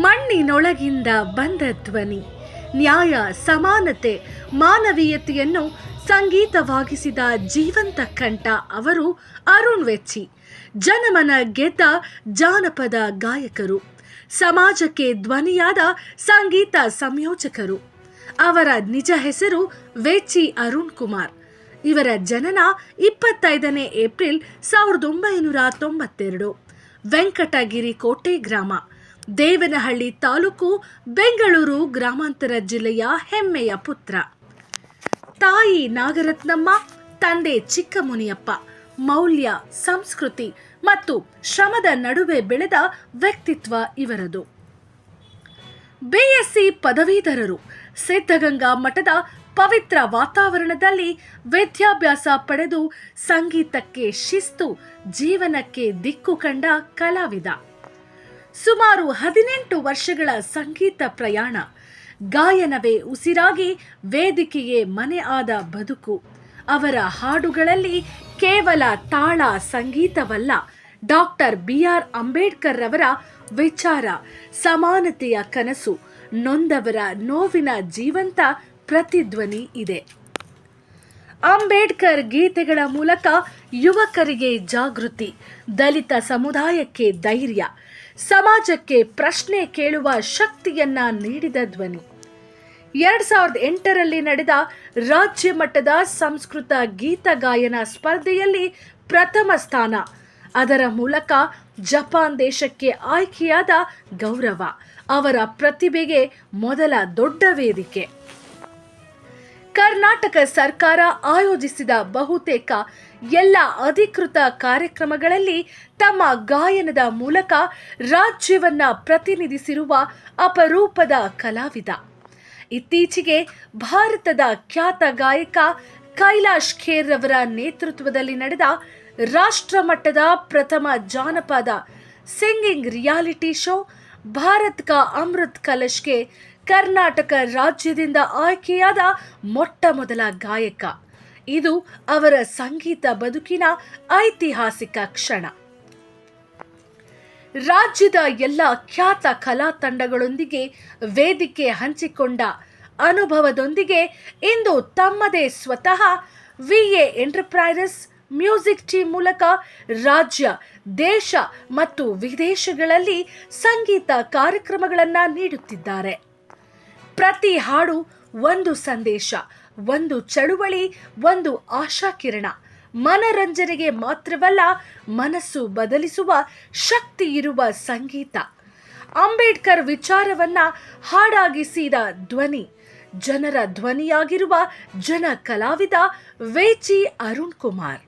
ಮಣ್ಣಿನೊಳಗಿಂದ ಬಂದ ಧ್ವನಿ, ನ್ಯಾಯ, ಸಮಾನತೆ, ಮಾನವೀಯತೆಯನ್ನು ಸಂಗೀತವಾಗಿಸಿದ ಜೀವಂತ ಕಂಠ ಅವರು ಅರುಣ್ ವೆಚ್ಚಿ. ಜನಮನ ಗೆದ್ದ ಜಾನಪದ ಗಾಯಕರು, ಸಮಾಜಕ್ಕೆ ಧ್ವನಿಯಾದ ಸಂಗೀತ ಸಂಯೋಜಕರು. ಅವರ ನಿಜ ಹೆಸರು ವೆಚ್ಚಿ ಅರುಣ್ ಕುಮಾರ್. ಇವರ ಜನನ 25 ಏಪ್ರಿಲ್ 1992, ವೆಂಕಟಗಿರಿ ಕೋಟೆ ಗ್ರಾಮ, ದೇವನಹಳ್ಳಿ ತಾಲೂಕು, ಬೆಂಗಳೂರು ಗ್ರಾಮಾಂತರ ಜಿಲ್ಲೆಯ ಹೆಮ್ಮೆಯ ಪುತ್ರ. ತಾಯಿ ನಾಗರತ್ನಮ್ಮ, ತಂದೆ ಚಿಕ್ಕಮುನಿಯಪ್ಪ. ಮೌಲ್ಯ, ಸಂಸ್ಕೃತಿ ಮತ್ತು ಶ್ರಮದ ನಡುವೆ ಬೆಳೆದ ವ್ಯಕ್ತಿತ್ವ ಇವರದು. ಬಿಎಸ್ಸಿ ಪದವೀಧರರು. ಸಿದ್ಧಗಂಗಾ ಮಠದ ಪವಿತ್ರ ವಾತಾವರಣದಲ್ಲಿ ವಿದ್ಯಾಭ್ಯಾಸ ಪಡೆದು ಸಂಗೀತಕ್ಕೆ ಶಿಸ್ತು, ಜೀವನಕ್ಕೆ ದಿಕ್ಕು ಕಂಡ ಕಲಾವಿದ. ಸುಮಾರು 18 ವರ್ಷಗಳ ಸಂಗೀತ ಪ್ರಯಾಣ. ಗಾಯನವೇ ಉಸಿರಾಗಿ ವೇದಿಕೆಯೇ ಮನೆ ಆದ ಬದುಕು. ಅವರ ಹಾಡುಗಳಲ್ಲಿ ಕೇವಲ ತಾಳ ಸಂಗೀತವಲ್ಲ, ಡಾಕ್ಟರ್ BR ಅಂಬೇಡ್ಕರ್ ರವರ ವಿಚಾರ, ಸಮಾನತೆಯ ಕನಸು, ನೊಂದವರ ನೋವಿನ ಜೀವಂತ ಪ್ರತಿಧ್ವನಿ ಇದೆ. ಅಂಬೇಡ್ಕರ್ ಗೀತೆಗಳ ಮೂಲಕ ಯುವಕರಿಗೆ ಜಾಗೃತಿ, ದಲಿತ ಸಮುದಾಯಕ್ಕೆ ಧೈರ್ಯ, ಸಮಾಜಕ್ಕೆ ಪ್ರಶ್ನೆ ಕೇಳುವ ಶಕ್ತಿಯನ್ನ ನೀಡಿದ ಧ್ವನಿ. 2008ರಲ್ಲಿ ನಡೆದ ರಾಜ್ಯ ಮಟ್ಟದ ಸಂಸ್ಕೃತ ಗೀತ ಗಾಯನ ಸ್ಪರ್ಧೆಯಲ್ಲಿ ಪ್ರಥಮ ಸ್ಥಾನ. ಅದರ ಮೂಲಕ ಜಪಾನ್ ದೇಶಕ್ಕೆ ಆಯ್ಕೆಯಾದ ಗೌರವ ಅವರ ಪ್ರತಿಭೆಗೆ ಮೊದಲ ದೊಡ್ಡ ವೇದಿಕೆ. ಕರ್ನಾಟಕ ಸರ್ಕಾರ ಆಯೋಜಿಸಿದ ಬಹುತೇಕ ಎಲ್ಲ ಅಧಿಕೃತ ಕಾರ್ಯಕ್ರಮಗಳಲ್ಲಿ ತಮ್ಮ ಗಾಯನದ ಮೂಲಕ ರಾಜ್ಯವನ್ನ ಪ್ರತಿನಿಧಿಸಿರುವ ಅಪರೂಪದ ಕಲಾವಿದ. ಇತ್ತೀಚೆಗೆ ಭಾರತದ ಖ್ಯಾತ ಗಾಯಕ ಕೈಲಾಶ್ ಖೇರ್ ರವರ ನೇತೃತ್ವದಲ್ಲಿ ನಡೆದ ರಾಷ್ಟ್ರಮಟ್ಟದ ಪ್ರಥಮ ಜಾನಪದ ಸಿಂಗಿಂಗ್ ರಿಯಾಲಿಟಿ ಶೋ ಭಾರತ್ ಕಾ ಅಮೃತ್ ಕಲಶ್ಗೆ ಕರ್ನಾಟಕ ರಾಜ್ಯದಿಂದ ಆಯ್ಕೆಯಾದ ಮೊಟ್ಟ ಮೊದಲ ಗಾಯಕ. ಇದು ಅವರ ಸಂಗೀತ ಬದುಕಿನ ಐತಿಹಾಸಿಕ ಕ್ಷಣ. ರಾಜ್ಯದ ಎಲ್ಲ ಖ್ಯಾತ ಕಲಾ ತಂಡಗಳೊಂದಿಗೆ ವೇದಿಕೆ ಹಂಚಿಕೊಂಡ ಅನುಭವದೊಂದಿಗೆ ಇಂದು ತಮ್ಮದೇ ಸ್ವತಃ VA ಎಂಟರ್ಪ್ರೈಸಸ್ ಮ್ಯೂಸಿಕ್ ಟೀಮ್ ಮೂಲಕ ರಾಜ್ಯ, ದೇಶ ಮತ್ತು ವಿದೇಶಗಳಲ್ಲಿ ಸಂಗೀತ ಕಾರ್ಯಕ್ರಮಗಳನ್ನು ನೀಡುತ್ತಿದ್ದಾರೆ. ಪ್ರತಿ ಹಾಡು ಒಂದು ಸಂದೇಶ, ಒಂದು ಚಳುವಳಿ, ಒಂದು ಆಶಾಕಿರಣ. ಮನರಂಜನೆಗೆ ಮಾತ್ರವಲ್ಲ, ಮನಸ್ಸು ಬದಲಿಸುವ ಶಕ್ತಿ ಇರುವ ಸಂಗೀತ. ಅಂಬೇಡ್ಕರ್ ವಿಚಾರವನ್ನ ಹಾಡಾಗಿಸಿದ ಧ್ವನಿ, ಜನರ ಧ್ವನಿಯಾಗಿರುವ ಜನ ಕಲಾವಿದ ವೆಚ್ಚಿ ಅರುಣ್ ಕುಮಾರ್.